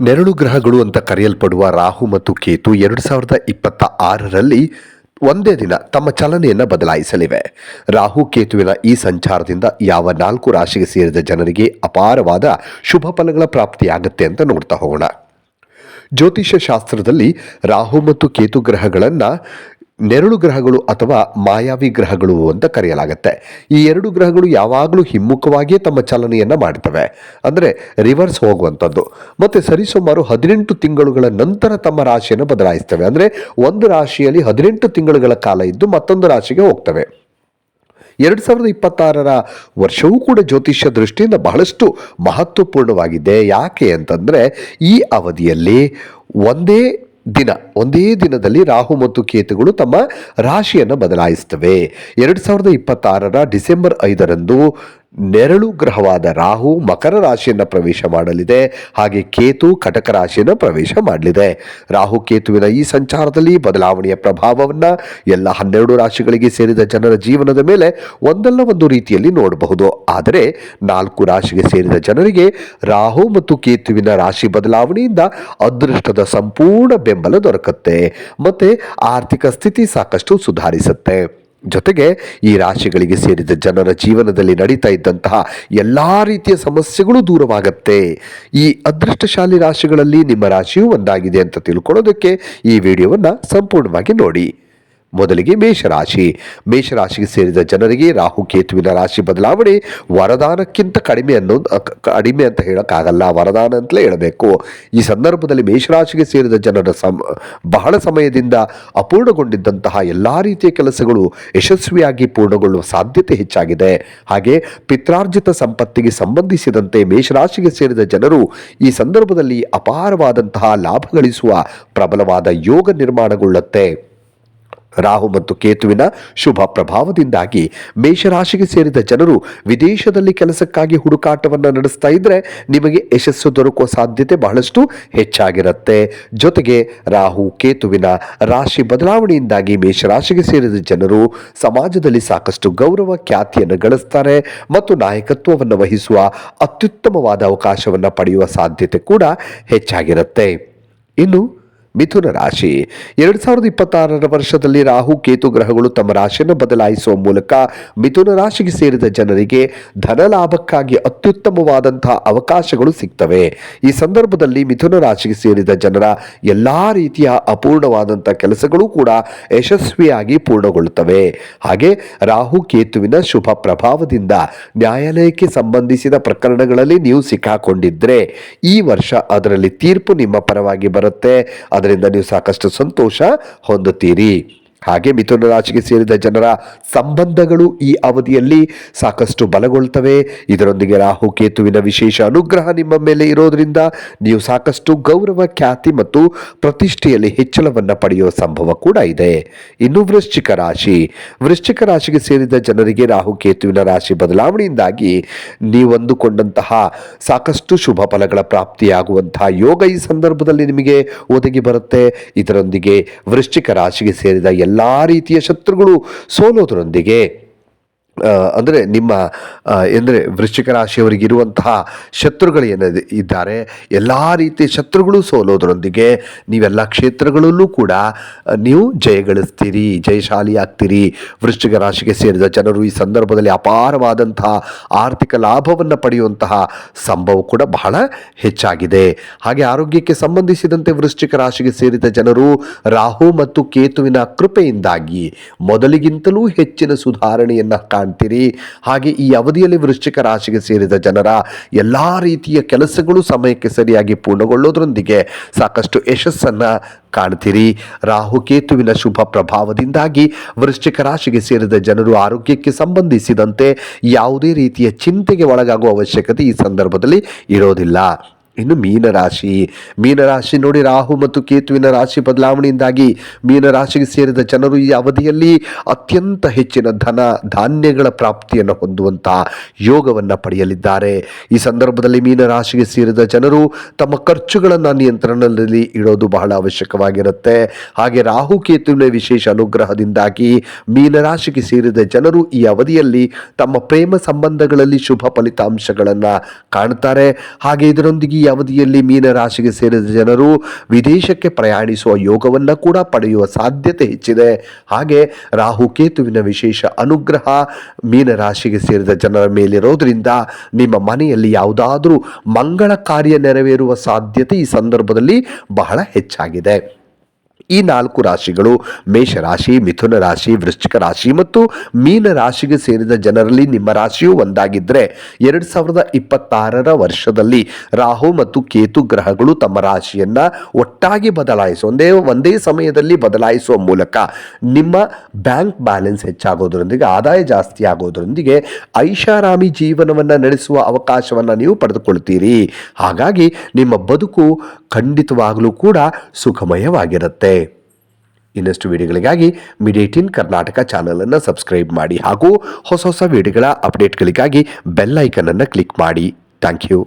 ನೆರಳು ಗ್ರಹಗಳು ಅಂತ ಕರೆಯಲ್ಪಡುವ ರಾಹು ಮತ್ತು ಕೇತು 2026ರಲ್ಲಿ ಒಂದೇ ದಿನ ತಮ್ಮ ಚಲನೆಯನ್ನು ಬದಲಾಯಿಸಲಿವೆ. ರಾಹು ಕೇತುವಿನ ಈ ಸಂಚಾರದಿಂದ ಯಾವ 4 ರಾಶಿಗೆ ಸೇರಿದ ಜನರಿಗೆ ಅಪಾರವಾದ ಶುಭ ಫಲಗಳ ಪ್ರಾಪ್ತಿಯಾಗುತ್ತೆ ಅಂತ ನೋಡ್ತಾ ಹೋಗೋಣ. ಜ್ಯೋತಿಷ್ಯ ಶಾಸ್ತ್ರದಲ್ಲಿ ರಾಹು ಮತ್ತು ಕೇತು ಗ್ರಹಗಳನ್ನು ನೆರಳು ಗ್ರಹಗಳು ಅಥವಾ ಮಾಯಾವಿ ಗ್ರಹಗಳು ಅಂತ ಕರೆಯಲಾಗುತ್ತೆ. ಈ 2 ಗ್ರಹಗಳು ಯಾವಾಗಲೂ ಹಿಮ್ಮುಖವಾಗಿಯೇ ತಮ್ಮ ಚಲನೆಯನ್ನು ಮಾಡ್ತವೆ, ಅಂದರೆ ರಿವರ್ಸ್ ಹೋಗುವಂಥದ್ದು. ಮತ್ತು ಸರಿಸುಮಾರು 18 ತಿಂಗಳುಗಳ ನಂತರ ತಮ್ಮ ರಾಶಿಯನ್ನು ಬದಲಾಯಿಸ್ತವೆ. ಅಂದರೆ ಒಂದು ರಾಶಿಯಲ್ಲಿ 18 ತಿಂಗಳುಗಳ ಕಾಲ ಇದ್ದು ಮತ್ತೊಂದು ರಾಶಿಗೆ ಹೋಗ್ತವೆ. 2026ರ ವರ್ಷವೂ ಕೂಡ ಜ್ಯೋತಿಷ್ಯ ದೃಷ್ಟಿಯಿಂದ ಬಹಳಷ್ಟು ಮಹತ್ವಪೂರ್ಣವಾಗಿದೆ. ಯಾಕೆ ಅಂತಂದರೆ ಈ ಅವಧಿಯಲ್ಲಿ ಒಂದೇ ದಿನದಲ್ಲಿ ರಾಹು ಮತ್ತು ಕೇತುಗಳು ತಮ್ಮ ರಾಶಿಯನ್ನು ಬದಲಾಯಿಸ್ತವೆ. 2026ರ ಡಿಸೆಂಬರ್ 5ರಂದು ನೆರಳು ಗ್ರಹವಾದ ರಾಹು ಮಕರ ರಾಶಿಯನ್ನು ಪ್ರವೇಶ ಮಾಡಲಿದೆ, ಹಾಗೆ ಕೇತು ಕಟಕ ರಾಶಿಯನ್ನು ಪ್ರವೇಶ ಮಾಡಲಿದೆ. ರಾಹು ಕೇತುವಿನ ಈ ಸಂಚಾರದಲ್ಲಿ ಬದಲಾವಣೆಯ ಪ್ರಭಾವವನ್ನು ಎಲ್ಲ 12 ರಾಶಿಗಳಿಗೆ ಸೇರಿದ ಜನರ ಜೀವನದ ಮೇಲೆ ಒಂದಲ್ಲ ಒಂದು ರೀತಿಯಲ್ಲಿ ನೋಡಬಹುದು. ಆದರೆ 4 ರಾಶಿಗೆ ಸೇರಿದ ಜನರಿಗೆ ರಾಹು ಮತ್ತು ಕೇತುವಿನ ರಾಶಿ ಬದಲಾವಣೆಯಿಂದ ಅದೃಷ್ಟದ ಸಂಪೂರ್ಣ ಬೆಂಬಲ ದೊರಕುತ್ತೆ ಮತ್ತು ಆರ್ಥಿಕ ಸ್ಥಿತಿ ಸಾಕಷ್ಟು ಸುಧಾರಿಸುತ್ತೆ. ಜೊತೆಗೆ ಈ ರಾಶಿಗಳಿಗೆ ಸೇರಿದ ಜನರ ಜೀವನದಲ್ಲಿ ನಡೀತಾ ಇದ್ದಂತಹ ಎಲ್ಲ ರೀತಿಯ ಸಮಸ್ಯೆಗಳು ದೂರವಾಗುತ್ತೆ. ಈ ಅದೃಷ್ಟಶಾಲಿ ರಾಶಿಗಳಲ್ಲಿ ನಿಮ್ಮ ರಾಶಿಯೂ ಒಂದಾಗಿದೆ ಅಂತ ತಿಳ್ಕೊಳ್ಳೋದಕ್ಕೆ ಈ ವಿಡಿಯೋವನ್ನು ಸಂಪೂರ್ಣವಾಗಿ ನೋಡಿ. ಮೊದಲಿಗೆ ಮೇಷರಾಶಿಗೆ ಸೇರಿದ ಜನರಿಗೆ ರಾಹು ಕೇತುವಿನ ರಾಶಿ ಬದಲಾವಣೆ ವರದಾನಕ್ಕಿಂತ ಕಡಿಮೆ ಅಂತ ಹೇಳೋಕ್ಕಾಗಲ್ಲ, ವರದಾನ ಅಂತಲೇ ಹೇಳಬೇಕು. ಈ ಸಂದರ್ಭದಲ್ಲಿ ಮೇಷರಾಶಿಗೆ ಸೇರಿದ ಜನರ ಬಹಳ ಸಮಯದಿಂದ ಅಪೂರ್ಣಗೊಂಡಿದ್ದಂತಹ ಎಲ್ಲ ರೀತಿಯ ಕೆಲಸಗಳು ಯಶಸ್ವಿಯಾಗಿ ಪೂರ್ಣಗೊಳ್ಳುವ ಸಾಧ್ಯತೆ ಹೆಚ್ಚಾಗಿದೆ. ಹಾಗೆ ಪಿತ್ರಾರ್ಜಿತ ಸಂಪತ್ತಿಗೆ ಸಂಬಂಧಿಸಿದಂತೆ ಮೇಷರಾಶಿಗೆ ಸೇರಿದ ಜನರು ಈ ಸಂದರ್ಭದಲ್ಲಿ ಅಪಾರವಾದಂತಹ ಲಾಭ ಗಳಿಸುವ ಪ್ರಬಲವಾದ ಯೋಗ ನಿರ್ಮಾಣಗೊಳ್ಳುತ್ತೆ. ರಾಹು ಮತ್ತು ಕೇತುವಿನ ಶುಭ ಪ್ರಭಾವದಿಂದಾಗಿ ಮೇಷರಾಶಿಗೆ ಸೇರಿದ ಜನರು ವಿದೇಶದಲ್ಲಿ ಕೆಲಸಕ್ಕಾಗಿ ಹುಡುಕಾಟವನ್ನು ನಡೆಸ್ತಾ ಇದ್ರೆ ನಿಮಗೆ ಯಶಸ್ಸು ದೊರಕುವ ಸಾಧ್ಯತೆ ಬಹಳಷ್ಟು ಹೆಚ್ಚಾಗಿರುತ್ತೆ. ಜೊತೆಗೆ ರಾಹು ಕೇತುವಿನ ರಾಶಿ ಬದಲಾವಣೆಯಿಂದಾಗಿ ಮೇಷರಾಶಿಗೆ ಸೇರಿದ ಜನರು ಸಮಾಜದಲ್ಲಿ ಸಾಕಷ್ಟು ಗೌರವ ಖ್ಯಾತಿಯನ್ನು ಗಳಿಸ್ತಾರೆ ಮತ್ತು ನಾಯಕತ್ವವನ್ನು ವಹಿಸುವ ಅತ್ಯುತ್ತಮವಾದ ಅವಕಾಶವನ್ನು ಪಡೆಯುವ ಸಾಧ್ಯತೆ ಕೂಡ ಹೆಚ್ಚಾಗಿರುತ್ತೆ. ಇನ್ನು ಮಿಥುನ ರಾಶಿ 2026ರ ವರ್ಷದಲ್ಲಿ ರಾಹು ಕೇತು ಗ್ರಹಗಳು ತಮ್ಮ ರಾಶಿಯನ್ನು ಬದಲಾಯಿಸುವ ಮೂಲಕ ಮಿಥುನ ರಾಶಿಗೆ ಸೇರಿದ ಜನರಿಗೆ ಧನ ಲಾಭಕ್ಕಾಗಿ ಅತ್ಯುತ್ತಮವಾದಂತಹ ಅವಕಾಶಗಳು ಸಿಗ್ತವೆ. ಈ ಸಂದರ್ಭದಲ್ಲಿ ಮಿಥುನ ರಾಶಿಗೆ ಸೇರಿದ ಜನರ ಎಲ್ಲ ರೀತಿಯ ಅಪೂರ್ಣವಾದಂಥ ಕೆಲಸಗಳು ಕೂಡ ಯಶಸ್ವಿಯಾಗಿ ಪೂರ್ಣಗೊಳ್ಳುತ್ತವೆ. ಹಾಗೆ ರಾಹು ಕೇತುವಿನ ಶುಭ ಪ್ರಭಾವದಿಂದ ನ್ಯಾಯಾಲಯಕ್ಕೆ ಸಂಬಂಧಿಸಿದ ಪ್ರಕರಣಗಳಲ್ಲಿ ನೀವು ಸಿಕ್ಕಾಕೊಂಡಿದ್ರೆ ಈ ವರ್ಷ ಅದರಲ್ಲಿ ತೀರ್ಪು ನಿಮ್ಮ ಪರವಾಗಿ ಬರುತ್ತೆ. ಅದರಿಂದ ನೀವು ಸಾಕಷ್ಟು ಸಂತೋಷ ಹೊಂದುತ್ತೀರಿ. ಹಾಗೆ ಮಿಥುನ ರಾಶಿಗೆ ಸೇರಿದ ಜನರ ಸಂಬಂಧಗಳು ಈ ಅವಧಿಯಲ್ಲಿ ಸಾಕಷ್ಟು ಬಲಗೊಳ್ತವೆ. ಇದರೊಂದಿಗೆ ರಾಹು ಕೇತುವಿನ ವಿಶೇಷ ಅನುಗ್ರಹ ನಿಮ್ಮ ಮೇಲೆ ಇರೋದ್ರಿಂದ ನೀವು ಸಾಕಷ್ಟು ಗೌರವ ಖ್ಯಾತಿ ಮತ್ತು ಪ್ರತಿಷ್ಠೆಯಲ್ಲಿ ಹೆಚ್ಚಳವನ್ನು ಪಡೆಯುವ ಸಂಭವ ಕೂಡ ಇದೆ. ಇನ್ನು ವೃಶ್ಚಿಕ ರಾಶಿಗೆ ಸೇರಿದ ಜನರಿಗೆ ರಾಹು ಕೇತುವಿನ ರಾಶಿ ಬದಲಾವಣೆಯಿಂದಾಗಿ ನೀವು ಅಂದುಕೊಂಡಂತಹ ಸಾಕಷ್ಟು ಶುಭ ಫಲಗಳ ಪ್ರಾಪ್ತಿಯಾಗುವಂತಹ ಯೋಗ ಈ ಸಂದರ್ಭದಲ್ಲಿ ನಿಮಗೆ ಒದಗಿ ಬರುತ್ತೆ. ಇದರೊಂದಿಗೆ ವೃಶ್ಚಿಕ ರಾಶಿಗೆ ಸೇರಿದ ಎಲ್ಲ ರೀತಿಯ ಶತ್ರುಗಳು ಸೋಲೋದರೊಂದಿಗೆ ಅಂದರೆ ವೃಶ್ಚಿಕ ರಾಶಿಯವರಿಗೆ ಇರುವಂತಹ ಶತ್ರುಗಳು ಇದ್ದಾರೆ, ಎಲ್ಲ ರೀತಿಯ ಶತ್ರುಗಳು ಸೋಲೋದರೊಂದಿಗೆ ನೀವೆಲ್ಲ ಕ್ಷೇತ್ರಗಳಲ್ಲೂ ಕೂಡ ನೀವು ಜಯಗಳಿಸ್ತೀರಿ, ಜಯಶಾಲಿ ಆಗ್ತೀರಿ. ವೃಶ್ಚಿಕ ರಾಶಿಗೆ ಸೇರಿದ ಜನರು ಈ ಸಂದರ್ಭದಲ್ಲಿ ಅಪಾರವಾದಂತಹ ಆರ್ಥಿಕ ಲಾಭವನ್ನು ಪಡೆಯುವಂತಹ ಸಂಭವ ಕೂಡ ಬಹಳ ಹೆಚ್ಚಾಗಿದೆ. ಹಾಗೆ ಆರೋಗ್ಯಕ್ಕೆ ಸಂಬಂಧಿಸಿದಂತೆ ವೃಶ್ಚಿಕ ರಾಶಿಗೆ ಸೇರಿದ ಜನರು ರಾಹು ಮತ್ತು ಕೇತುವಿನ ಕೃಪೆಯಿಂದಾಗಿ ಮೊದಲಿಗಿಂತಲೂ ಹೆಚ್ಚಿನ ಸುಧಾರಣೆಯನ್ನು ಕಾಣ್ತೀರಿ. ಹಾಗೆ ಈ ಅವಧಿಯಲ್ಲಿ ವೃಶ್ಚಿಕ ರಾಶಿಗೆ ಸೇರಿದ ಜನರ ಎಲ್ಲ ರೀತಿಯ ಕೆಲಸಗಳು ಸಮಯಕ್ಕೆ ಸರಿಯಾಗಿ ಪೂರ್ಣಗೊಳ್ಳೋದ್ರೊಂದಿಗೆ ಸಾಕಷ್ಟು ಯಶಸ್ಸನ್ನು ಕಾಣ್ತೀರಿ. ರಾಹು ಕೇತುವಿನ ಶುಭ ಪ್ರಭಾವದಿಂದಾಗಿ ವೃಶ್ಚಿಕ ರಾಶಿಗೆ ಸೇರಿದ ಜನರು ಆರೋಗ್ಯಕ್ಕೆ ಸಂಬಂಧಿಸಿದಂತೆ ಯಾವುದೇ ರೀತಿಯ ಚಿಂತೆಗೆ ಒಳಗಾಗುವ ಅವಶ್ಯಕತೆ ಈ ಸಂದರ್ಭದಲ್ಲಿ ಇರೋದಿಲ್ಲ. ಇನ್ನು ಮೀನರಾಶಿ ನೋಡಿ, ರಾಹು ಮತ್ತು ಕೇತುವಿನ ರಾಶಿ ಬದಲಾವಣೆಯಿಂದಾಗಿ ಮೀನರಾಶಿಗೆ ಸೇರಿದ ಜನರು ಈ ಅವಧಿಯಲ್ಲಿ ಅತ್ಯಂತ ಹೆಚ್ಚಿನ ಧನ ಧಾನ್ಯಗಳ ಪ್ರಾಪ್ತಿಯನ್ನು ಹೊಂದುವಂತಹ ಯೋಗವನ್ನು ಪಡೆಯಲಿದ್ದಾರೆ. ಈ ಸಂದರ್ಭದಲ್ಲಿ ಮೀನರಾಶಿಗೆ ಸೇರಿದ ಜನರು ತಮ್ಮ ಖರ್ಚುಗಳನ್ನು ನಿಯಂತ್ರಣದಲ್ಲಿ ಇಡೋದು ಬಹಳ ಅವಶ್ಯಕವಾಗಿರುತ್ತೆ. ಹಾಗೆ ರಾಹು ಕೇತುವಿನ ವಿಶೇಷ ಅನುಗ್ರಹದಿಂದಾಗಿ ಮೀನರಾಶಿಗೆ ಸೇರಿದ ಜನರು ಈ ಅವಧಿಯಲ್ಲಿ ತಮ್ಮ ಪ್ರೇಮ ಸಂಬಂಧಗಳಲ್ಲಿ ಶುಭ ಫಲಿತಾಂಶಗಳನ್ನು ಕಾಣ್ತಾರೆ. ಹಾಗೆ ಇದರೊಂದಿಗೆ ಅವಧಿಯಲ್ಲಿ ಮೀನರಾಶಿಗೆ ಸೇರಿದ ಜನರು ವಿದೇಶಕ್ಕೆ ಪ್ರಯಾಣಿಸುವ ಯೋಗವನ್ನು ಕೂಡ ಪಡೆಯುವ ಸಾಧ್ಯತೆ ಹೆಚ್ಚಿದೆ. ಹಾಗೆ ರಾಹುಕೇತುವಿನ ವಿಶೇಷ ಅನುಗ್ರಹ ಮೀನರಾಶಿಗೆ ಸೇರಿದ ಜನರ ಮೇಲಿರೋದ್ರಿಂದ ನಿಮ್ಮ ಮನೆಯಲ್ಲಿ ಯಾವುದಾದ್ರೂ ಮಂಗಳ ಕಾರ್ಯ ನೆರವೇರುವ ಸಾಧ್ಯತೆ ಈ ಸಂದರ್ಭದಲ್ಲಿ ಬಹಳ ಹೆಚ್ಚಾಗಿದೆ. ಈ 4 ರಾಶಿಗಳು ಮೇಷರಾಶಿ, ಮಿಥುನ ರಾಶಿ, ವೃಶ್ಚಿಕ ರಾಶಿ ಮತ್ತು ಮೀನ ರಾಶಿಗೆ ಸೇರಿದ ಜನರಲ್ಲಿ ನಿಮ್ಮ ರಾಶಿಯು ಒಂದಾಗಿದ್ದರೆ 2026 ವರ್ಷದಲ್ಲಿ ರಾಹು ಮತ್ತು ಕೇತು ಗ್ರಹಗಳು ತಮ್ಮ ರಾಶಿಯನ್ನು ಒಟ್ಟಾಗಿ ಒಂದೇ ಸಮಯದಲ್ಲಿ ಬದಲಾಯಿಸುವ ಮೂಲಕ ನಿಮ್ಮ ಬ್ಯಾಂಕ್ ಬ್ಯಾಲೆನ್ಸ್ ಹೆಚ್ಚಾಗೋದರೊಂದಿಗೆ ಆದಾಯ ಜಾಸ್ತಿ ಆಗೋದರೊಂದಿಗೆ ಐಷಾರಾಮಿ ಜೀವನವನ್ನು ನಡೆಸುವ ಅವಕಾಶವನ್ನು ನೀವು ಪಡೆದುಕೊಳ್ತೀರಿ. ಹಾಗಾಗಿ ನಿಮ್ಮ ಬದುಕು ಖಂಡಿತವಾಗಲೂ ಕೂಡ ಸುಖಮಯವಾಗಿರುತ್ತೆ. ಇನ್ನಷ್ಟು ವಿಡಿಯೋಗಳಿಗಾಗಿ ಮೀಡಿಯಾ18 ಕರ್ನಾಟಕ ಚಾನಲನ್ನು ಸಬ್ಸ್ಕ್ರೈಬ್ ಮಾಡಿ ಹಾಗೂ ಹೊಸ ವಿಡಿಯೋಗಳ ಅಪ್ಡೇಟ್ಗಳಿಗಾಗಿ ಬೆಲ್ ಐಕನ್ ಅನ್ನು ಕ್ಲಿಕ್ ಮಾಡಿ. Thank you.